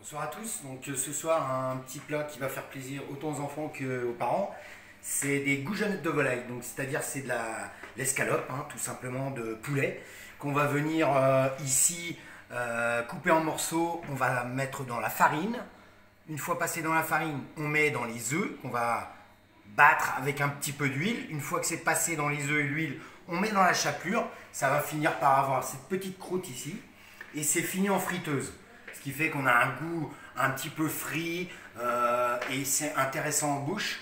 Bonsoir à tous. Donc ce soir, un petit plat qui va faire plaisir autant aux enfants qu'aux parents. C'est des goujonnettes de volaille. Donc c'est-à-dire c'est de l'escalope, hein, tout simplement de poulet qu'on va venir ici couper en morceaux. On va la mettre dans la farine. Une fois passé dans la farine, on met dans les œufs qu'on va battre avec un petit peu d'huile. Une fois que c'est passé dans les œufs et l'huile, on met dans la chapelure. Ça va finir par avoir cette petite croûte ici. Et c'est fini en friteuse. Ce qui fait qu'on a un goût un petit peu frit et c'est intéressant en bouche.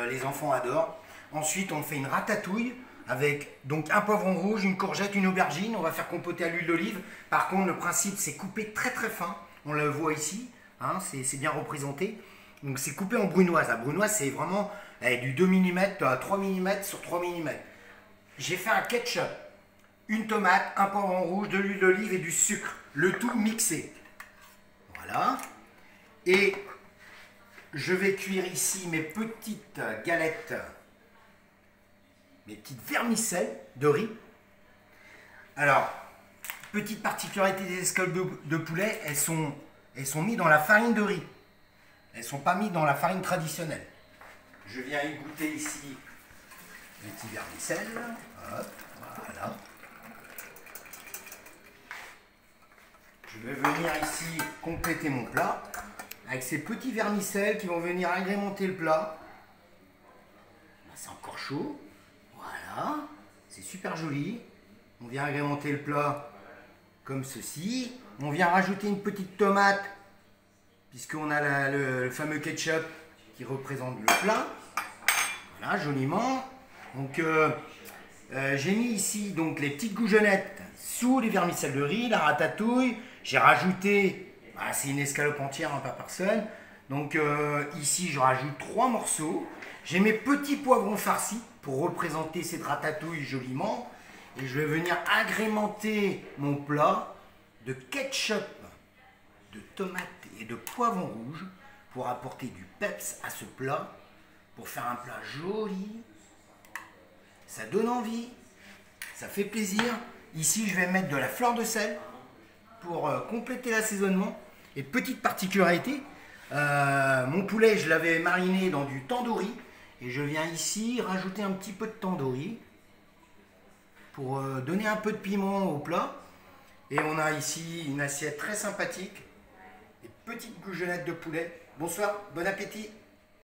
Les enfants adorent. Ensuite, on fait une ratatouille avec donc un poivron rouge, une courgette, une aubergine. On va faire compoter à l'huile d'olive. Par contre, le principe, c'est couper très très fin. On le voit ici, hein, c'est bien représenté. Donc c'est coupé en brunoise. La brunoise, c'est vraiment du 2 mm à 3 mm sur 3 mm. J'ai fait un ketchup, une tomate, un poivron rouge, de l'huile d'olive et du sucre. Le tout mixé. Voilà. Et je vais cuire ici mes petites galettes, mes petites vermicelles de riz. Alors, petite particularité des escalopes de poulet, elles sont mises dans la farine de riz. Elles ne sont pas mises dans la farine traditionnelle. Je viens égoutter ici les petits vermicelles. Hop, voilà. Je vais venir ici compléter mon plat avec ces petits vermicelles qui vont venir agrémenter le plat. C'est encore chaud. Voilà. C'est super joli. On vient agrémenter le plat comme ceci. On vient rajouter une petite tomate puisqu'on a le fameux ketchup qui représente le plat. Voilà, joliment. Donc j'ai mis ici donc les petites goujonnettes sous les vermicelles de riz, la ratatouille. J'ai rajouté, c'est une escalope entière, hein, pas personne. Donc ici, je rajoute 3 morceaux. J'ai mes petits poivrons farcis pour représenter cette ratatouille joliment. Et je vais venir agrémenter mon plat de ketchup, de tomates et de poivrons rouges pour apporter du peps à ce plat, pour faire un plat joli. Ça donne envie, ça fait plaisir. Ici, je vais mettre de la fleur de sel pour compléter l'assaisonnement. Et petite particularité, mon poulet, je l'avais mariné dans du tandoori. Et je viens ici rajouter un petit peu de tandoori pour donner un peu de piment au plat. Et on a ici une assiette très sympathique. Des petites goujonnettes de poulet. Bonsoir, bon appétit.